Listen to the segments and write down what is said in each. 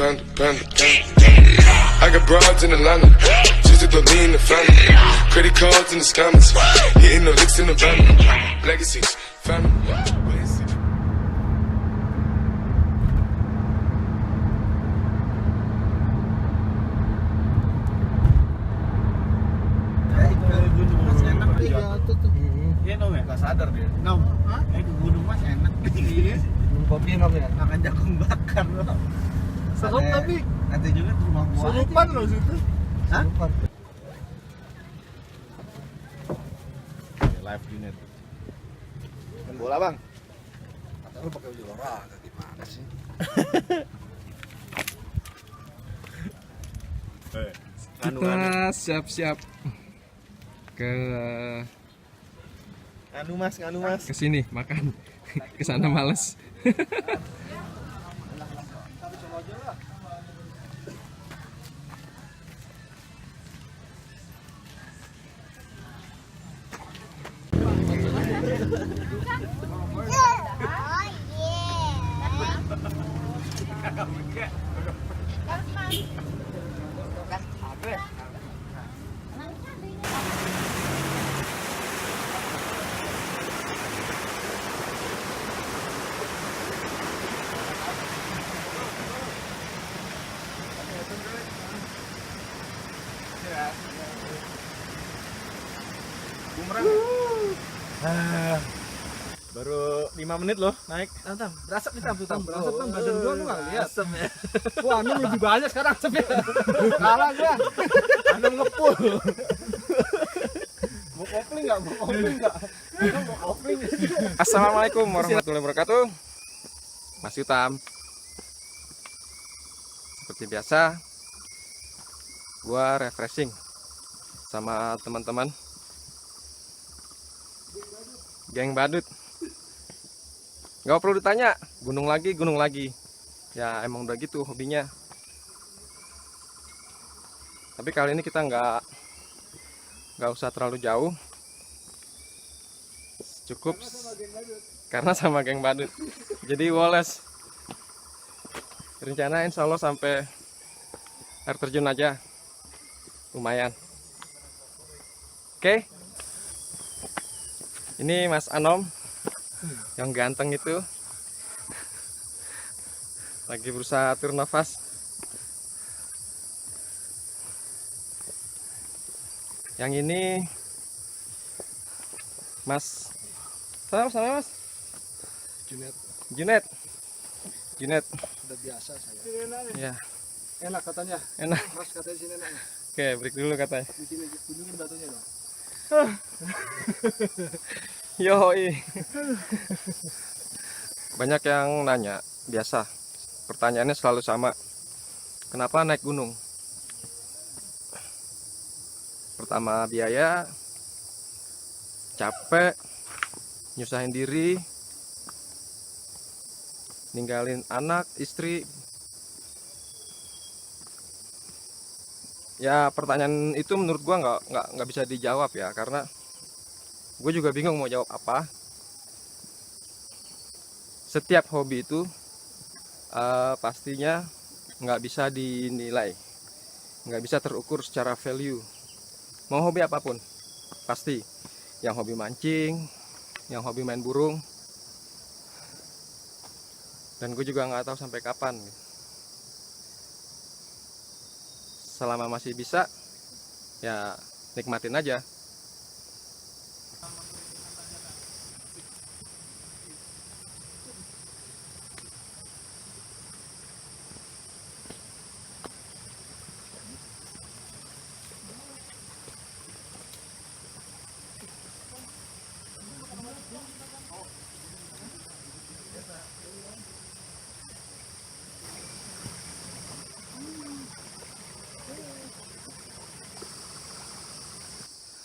panda. I got broads in Atlanta, just to lean the family. Credit cards in the scammers, hitting the licks in the van. Legacies, family. Iya nom ya, gak sadar dia. Nom, Ke gunung mas enak. Iya. kopi nom ya. Makan jagung bakar loh. Serup tapi. Nanti juga di rumah gua. Serupan loh situ. Hah? Serupan. Live unit. Main bola bang. Kata lu pakai baju olahraga gimana sih? Kita siap-siap ke Nganu mas. sini makan. Ke sana males. Bumerang. Baru 5 menit loh naik. Tam, berasap nih tam, berasap tam, badan gua lu nggak lihat. Asem ya. Wah, Anum lebih banyak sekarang asapnya. Kalah gua. Anum ngepul. Mau kopling nggak? Mau kopling. Assalamualaikum warahmatullahi wabarakatuh. Mas Yutam. Seperti biasa, gua refreshing sama teman-teman geng badut. Gak perlu ditanya, gunung lagi. Ya emang udah gitu hobinya. Tapi kali ini kita nggak usah terlalu jauh. Cukup karena sama geng badut. Jadi woles. Rencana insya Allah sampai air terjun aja. Lumayan. Oke. Ini Mas Anom yang ganteng itu lagi berusaha atur nafas. Yang ini Mas, sama Mas Junet. Udah biasa saya. Ya, Enak katanya. enak. Mas katanya sini enak. Oke, break dulu katanya. Di sini kunjungin batunya dong. Yoi. Banyak yang nanya, biasa. Pertanyaannya selalu sama. Kenapa naik gunung? Pertama biaya, capek, nyusahin diri, ninggalin anak, istri. Ya pertanyaan itu menurut gua nggak bisa dijawab ya, karena gue juga bingung mau jawab apa. Setiap hobi itu pastinya nggak bisa dinilai, nggak bisa terukur secara value. Mau hobi apapun, pasti. Yang hobi mancing, yang hobi main burung, dan gue juga nggak tahu sampai kapan. Selama masih bisa, ya nikmatin aja.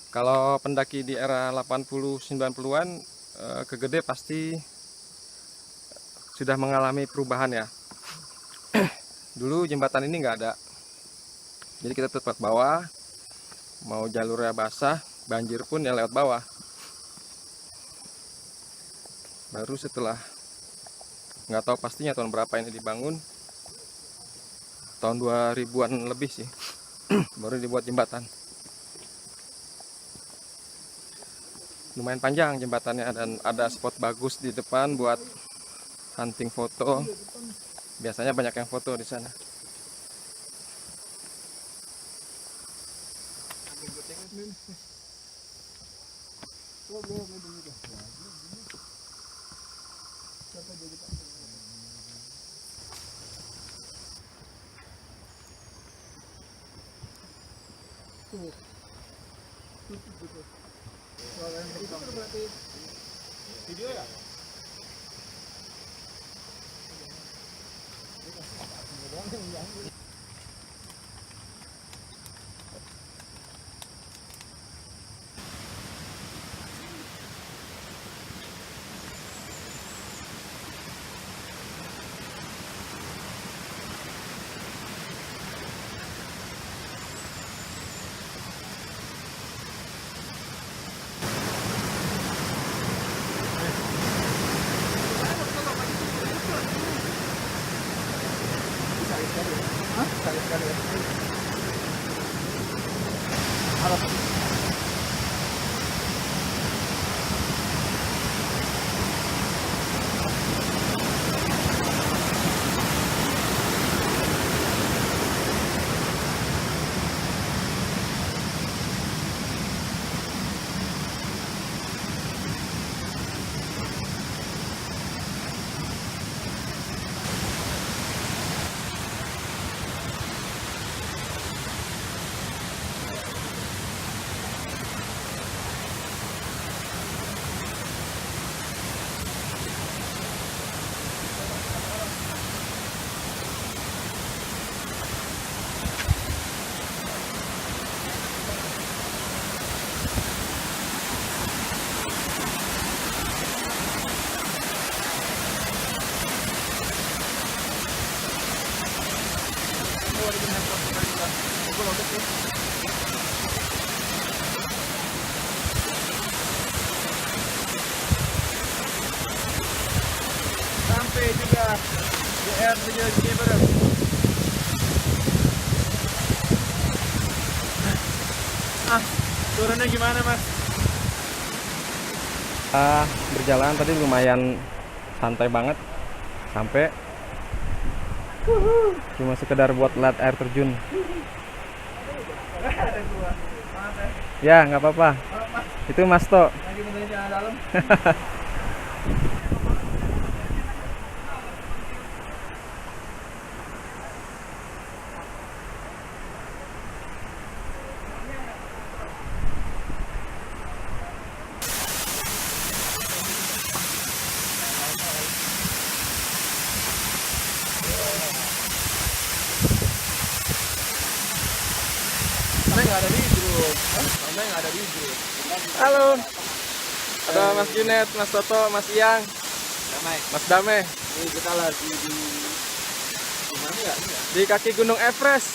Kalau pendaki di era 80-90-an ke Gede pasti sudah mengalami perubahan ya. Dulu jembatan ini nggak ada, jadi kita tetap bawah. Mau jalurnya basah, banjir pun ya lewat bawah. Baru setelah nggak tahu pastinya tahun berapa ini dibangun, tahun 2000-an lebih sih baru dibuat jembatan. Lumayan panjang jembatannya dan ada spot bagus di depan buat hunting foto. Biasanya banyak yang foto di sana. Video ya? Sampai juga di air segini bareng. Turunnya gimana mas? Berjalan tadi lumayan santai banget sampai cuma sekedar buat lihat air terjun. Ya nggak apa-apa. Itu Mas To. Lagi benerin jalan dalam. Halo. Ada Mas Junet, Mas Toto, Mas Iyang, Damai. Mas Dame. Ini kita lagi di mana ya? Di kaki Gunung Everest.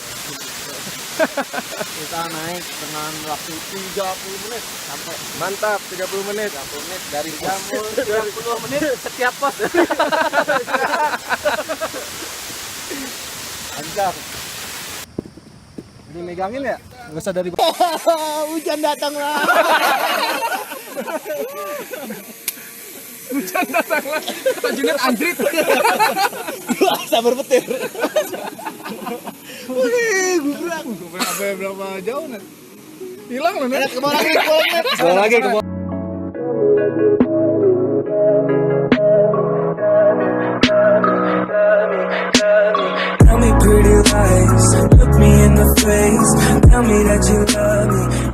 Kita naik dengan waktu 30 menit sampai Mantap, 30 menit. 30 menit dari jam 30 menit setiap pos. Anjir. Ini megangin ya? Nggak usah dari hujan datang lah. Hujan datang lagi. Kata Junet anjrit. Sabar petir. Wih, gubrak. Sampai berapa jauh nih? Hilang loh nih. Kemana lagi? Kemana lagi? Tell me pretty lies, look me in the face, tell me that you love me.